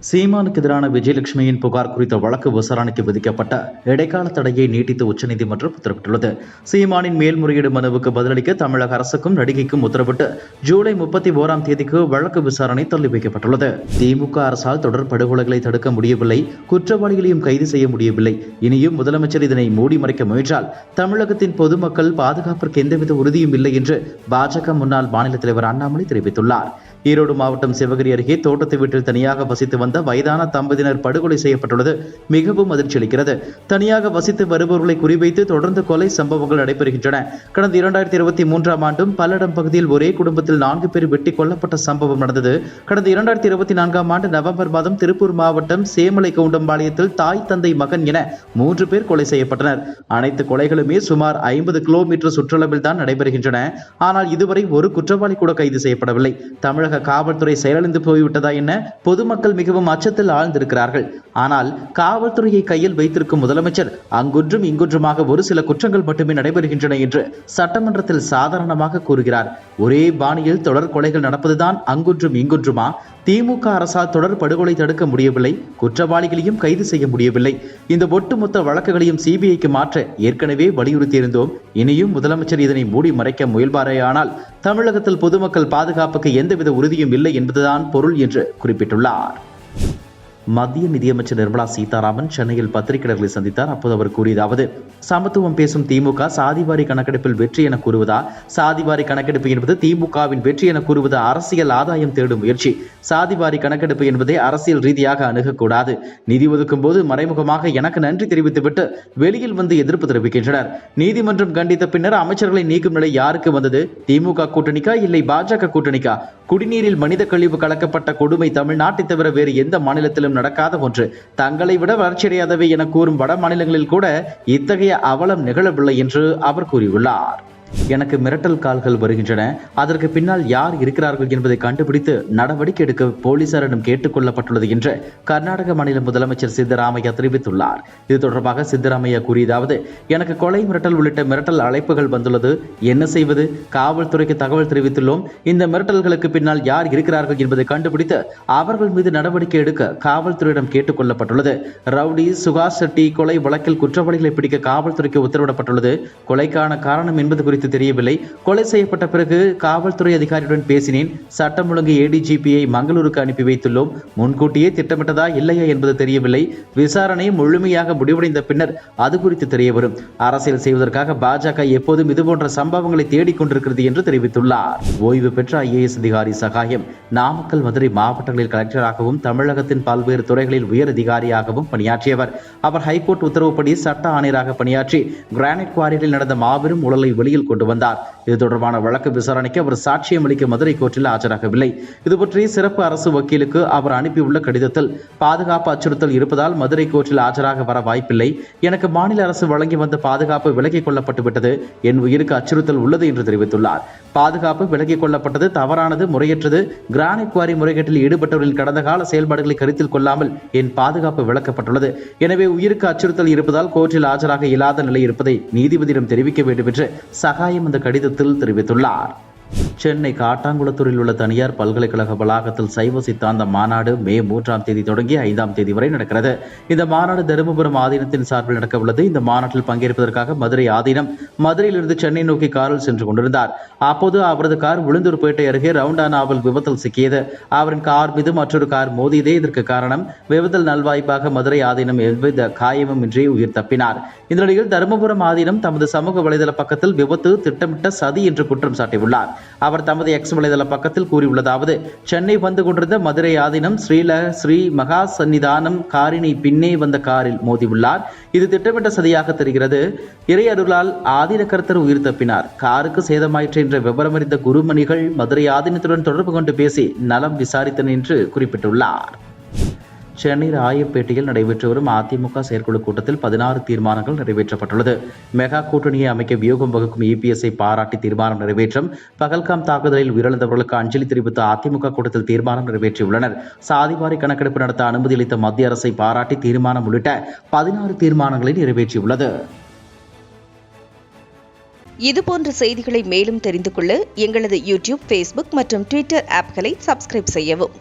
சீமானுக்கு எதிரான விஜயலட்சுமியின் புகார் குறித்த வழக்கு விசாரணைக்கு விதிக்கப்பட்ட இடைக்கால தடையை நீட்டித்து உச்சநீதிமன்றம் உத்தரவிட்டுள்ளது. சீமானின் மேல்முறையீடு மனுவுக்கு பதிலளிக்க தமிழக அரசுக்கும் நடிகைக்கும் உத்தரவிட்டு ஜூலை 31ஆம் தேதிக்கு வழக்கு விசாரணை தள்ளி வைக்கப்பட்டுள்ளது. திமுக அரசால் தொடர் படுகொலைகளை தடுக்க முடியவில்லை, குற்றவாளிகளையும் கைது செய்ய முடியவில்லை. இனியும் முதலமைச்சர் இதனை மூடி மறைக்க முயன்றால் தமிழகத்தின் பொதுமக்கள் பாதுகாப்பிற்கு எந்தவித உறுதியும் இல்லை என்று பாஜக முன்னாள் மாநில தலைவர் அண்ணாமலை தெரிவித்துள்ளார். ஈரோடு மாவட்டம் சிவகிரி அருகே தோட்டத்து வீட்டில் தனியாக வசித்து வந்த வயதான தம்பதியினர் படுகொலை செய்யப்பட்டுள்ளது மிகவும் அதிர்ச்சி அளிக்கிறது. தனியாக வசித்து வருபவர்களை குறிவைத்து தொடர்ந்து கொலை சம்பவங்கள் நடைபெறுகின்றன. கடந்த 2023ஆம் ஆண்டும் பல்லடம் பகுதியில் ஒரே குடும்பத்தில் 4 பேர் வெட்டி கொல்லப்பட்ட சம்பவம் நடந்தது. கடந்த 2024ஆம் ஆண்டு நவம்பர் மாதம் திருப்பூர் மாவட்டம் சேமலை கவுண்டம்பாளையத்தில் தாய் தந்தை மகன் என 3 பேர் கொலை செய்யப்பட்டனர். அனைத்து கொலைகளுமே சுமார் 50 கிலோமீட்டர் சுற்றளவில் தான் நடைபெறுகின்றன. ஆனால் இதுவரை ஒரு குற்றவாளி கூட கைது செய்யப்படவில்லை. தமிழக காவல்துறை செயலிழந்து போய்விட்டதா என்ன? பொதுமக்கள் மிகவும் அச்சத்தில் ஆழ்ந்திருக்கிறார்கள். ஆனால் காவல்துறையை கையில் வைத்திருக்கும் முதலமைச்சர் அங்குன்றும் இங்குன்றுமாக ஒரு சில குற்றங்கள் மட்டுமே நடைபெறுகின்றன என்று சட்டமன்றத்தில் சாதாரணமாக கூறுகிறார். ஒரே பாணியில் தொடர் கொலைகள் நடப்பதுதான் அங்குன்றும் இங்குன்றுமா? திமுக அரசால் தொடர் படுகொலை தடுக்க முடியவில்லை, குற்றவாளிகளையும் கைது செய்ய முடியவில்லை. இந்த ஒட்டுமொத்த வழக்குகளையும் சிபிஐக்கு மாற்ற ஏற்கனவே வலியுறுத்தியிருந்தோம். இனியும் முதலமைச்சர் இதனை மூடி மறைக்க முயல்வாரேயானால் தமிழகத்தில் பொதுமக்கள் பாதுகாப்புக்கு எந்தவித உறுதியும் இல்லை என்பதுதான் பொருள் என்று குறிப்பிட்டுள்ளார். மத்திய நிதியமைச்சர் நிர்மலா சீதாராமன் சென்னையில் பத்திரிகையாளர்களை சந்தித்தார். அப்போது அவர் கூறியதாவது: சமத்துவம் பேசும் திமுக சாதிவாரி கணக்கெடுப்பில் வெற்றி என கூறுவதா? சாதிவாரி கணக்கெடுப்பு என்பது திமுகவின் வெற்றி என கூறுவது அரசியல் ஆதாயம் தேடும் முயற்சி. சாதிவாரி கணக்கெடுப்பு என்பதை அரசியல் ரீதியாக அணுகக்கூடாது. நிதி ஒதுக்கும் போது மறைமுகமாக எனக்கு நன்றி தெரிவித்துவிட்டு வெளியில் வந்து எதிர்ப்பு தெரிவிக்கின்றனர். நீதிமன்றம் கண்டித்த பின்னர் அமைச்சர்களை நீக்கும் நிலை யாருக்கு வந்தது? திமுக கூட்டணிக்கா இல்லை பாஜக கூட்டணிக்கா? குடிநீரில் மனித கழிவு கலக்கப்பட்ட கொடுமை தமிழ்நாட்டை தவிர வேறு எந்த மாநிலத்திலும் நடக்காத ஒன்று. தங்களை விட வளர்ச்சியடையாதவை என கூறும் வட மாநிலங்களில் கூட இத்தகைய அவலம் நிகழவில்லை என்று அவர் கூறியுள்ளார். எனக்கு மிரட்டல் கால்கள் வருகின்றன. அதற்கு பின்னால் யார் இருக்கிறார்கள் என்பதை கண்டுபிடித்து நடவடிக்கை எடுக்க போலீசாரிடம் கேட்டுக் கொள்ளப்பட்டுள்ளது என்று கர்நாடக மாநில முதலமைச்சர் சித்தராமையா தெரிவித்துள்ளார். இது தொடர்பாக சித்தராமையா கூறியதாவது: எனக்கு கொலை மிரட்டல் உள்ளிட்ட மிரட்டல் அழைப்புகள் வந்துள்ளது. என்ன செய்வது? காவல்துறைக்கு தகவல் தெரிவித்துள்ளோம். இந்த மிரட்டல்களுக்கு பின்னால் யார் இருக்கிறார்கள் என்பதை கண்டுபிடித்து அவர்கள் மீது நடவடிக்கை எடுக்க காவல்துறையிடம் கேட்டுக் கொள்ளப்பட்டுள்ளது. ரவுடி சுகாஷ் செட்டி கொலை வழக்கில் குற்றவாளிகளை பிடிக்க காவல்துறைக்கு உத்தரவிடப்பட்டுள்ளது. கொலைக்கான காரணம் என்பது குறித்து தெரியவில்லை. கொலை செய்யப்பட்ட பிறகு காவல்துறை அதிகாரியுடன் பேசினேன். சட்டம் ஒழுங்கு ஏடிஜிபியை மங்களூருக்கு அனுப்பி வைத்துள்ளோம். முன்கூட்டியே திட்டமிட்டதா இல்லையா என்பது தெரியவில்லை. விசாரணை முழுமையாக முடிவடைந்த பின்னர் அது குறித்து தெரிய வரும். அரசியல் செய்வதற்காக பாஜக எப்போதும் இதுபோன்ற சம்பவங்களை தேடிக்கொண்டிருக்கிறது என்று தெரிவித்துள்ளார். ஓய்வு பெற்ற ஐஏஎஸ் அதிகாரி சகாயம் நாமக்கல், மதுரை மாவட்டங்களில் கலெக்டராகவும் தமிழகத்தின் பல்வேறு துறைகளில் உயர் அதிகாரியாகவும் பணியாற்றியவர். அவர் ஹைகோர்ட் உத்தரவுப்படி சட்ட ஆணையராக பணியாற்றி கிரானைட் குவாரியில் நடந்த மாபெரும் ஊழலை வெளியில் கொண்டு வந்தார். இது தொடர்பான வழக்கு விசாரணைக்கு அவர் சாட்சியம் அளிக்க மதுரை கோர்ட்டில் ஆஜராகவில்லை. இதுபற்றி சிறப்பு அரசு வக்கீலுக்கு அவர் அனுப்பியுள்ள கடிதத்தில் பாதுகாப்பு அச்சுறுத்தல் இருப்பதால் மதுரை கோர்ட்டில் ஆஜராக வர வாய்ப்பில்லை. எனக்கு மாநில அரசு வழங்கி வந்த பாதுகாப்பு விலக்கிக் கொள்ளப்பட்டு விட்டது. என் உயிருக்கு அச்சுறுத்தல் உள்ளது என்று தெரிவித்துள்ளார். பாதுகாப்பு விலக்கிக் கொள்ளப்பட்டது தவறானது, முறையற்றது. கிரானைட் குவாரி முறைகேட்டில் ஈடுபட்டவர்களின் கடந்த கால செயல்பாடுகளை கருத்தில் கொள்ளாமல் என் பாதுகாப்பு விலக்கப்பட்டுள்ளது. எனவே உயிருக்கு அச்சுறுத்தல் இருப்பதால் கோர்ட்டில் ஆஜராக இயலாத நிலை இருப்பதை நீதிபதியிடம் தெரிவிக்க வேண்டும் என்று சகாயம் அந்த கடிதத்தில் தெரிவித்துள்ளார். சென்னை காட்டாங்குளத்தூரில் உள்ள தனியார் பல்கலைக்கழக வளாகத்தில் சைவ சித்தாந்த மாநாடு மே 3ஆம் தேதி தொடங்கி 5ஆம் தேதி வரை நடக்கிறது. இந்த மாநாடு தருமபுரம் ஆதீனத்தின் சார்பில் நடக்க உள்ளது. இந்த மாநாட்டில் பங்கேற்பதற்காக மதுரை ஆதீனம் மதுரையிலிருந்து சென்னை நோக்கி காரில் சென்று கொண்டிருந்தார். அப்போது அவரது கார் உளுந்தூர்பேட்டை அருகே ரவுண்டானாவில் விபத்தில் சிக்கியது. அவரின் கார் மீது மற்றொரு கார் மோதியதே இதற்கு காரணம். விபத்தில் நல்வாய்ப்பாக மதுரை ஆதீனம் எவ்வித காயமும் இன்றி உயிர் தப்பினார். இந்த நிலையில் தருமபுரம் ஆதீனம் தமது சமூக வலைதள பக்கத்தில் விபத்து திட்டமிட்ட சதி என்று குற்றம் சாட்டியுள்ளார். அவர் தமது எக்ஸ் வலைதள பக்கத்தில் கூறியுள்ளதாவது: சென்னை வந்து கொண்டிருந்த மதுரை ஆதீனம் ஸ்ரீ மகா சன்னிதானம் காரினை பின்னே வந்த காரில் மோதியுள்ளார். இது திட்டமிட்ட சதியாக தெரிகிறது. இறை அருளால் ஆதீன கர்த்தர் உயிர் தப்பினார். காருக்கு சேதமாயிற்று என்ற விவரமறிந்த குருமணிகள் மதுரை ஆதீனத்துடன் தொடர்பு கொண்டு பேசி நலம் விசாரித்தனர் என்று குறிப்பிட்டுள்ளார். சென்னை ராயப்பேட்டையில் நடைபெற்று வரும் அதிமுக செயற்குழு கூட்டத்தில் 16 தீர்மானங்கள் நிறைவேற்றப்பட்டுள்ளது. மெகா கூட்டணியை அமைக்க வியூகம் வகுக்கும் இபிஎஸ்ஐ பாராட்டி தீர்மானம் நிறைவேற்றம். பகல்காம் தாக்குதலில் உயிரிழந்தவர்களுக்கு அஞ்சலி தெரிவித்த அதிமுக கூட்டத்தில் தீர்மானம் நிறைவேற்றியுள்ளனர். சாதிவாரி கணக்கெடுப்பு நடத்த அனுமதி அளித்த மத்திய அரசை பாராட்டி தீர்மானம் உள்ளிட்ட 16 தீர்மானங்களை நிறைவேற்றியுள்ளது. இதுபோன்ற செய்திகளை மேலும் தெரிந்து கொள்ள எங்களது யூடியூப், ஃபேஸ்புக் மற்றும் ட்விட்டர் ஆப்களை சப்ஸ்கிரைப் செய்யவும்.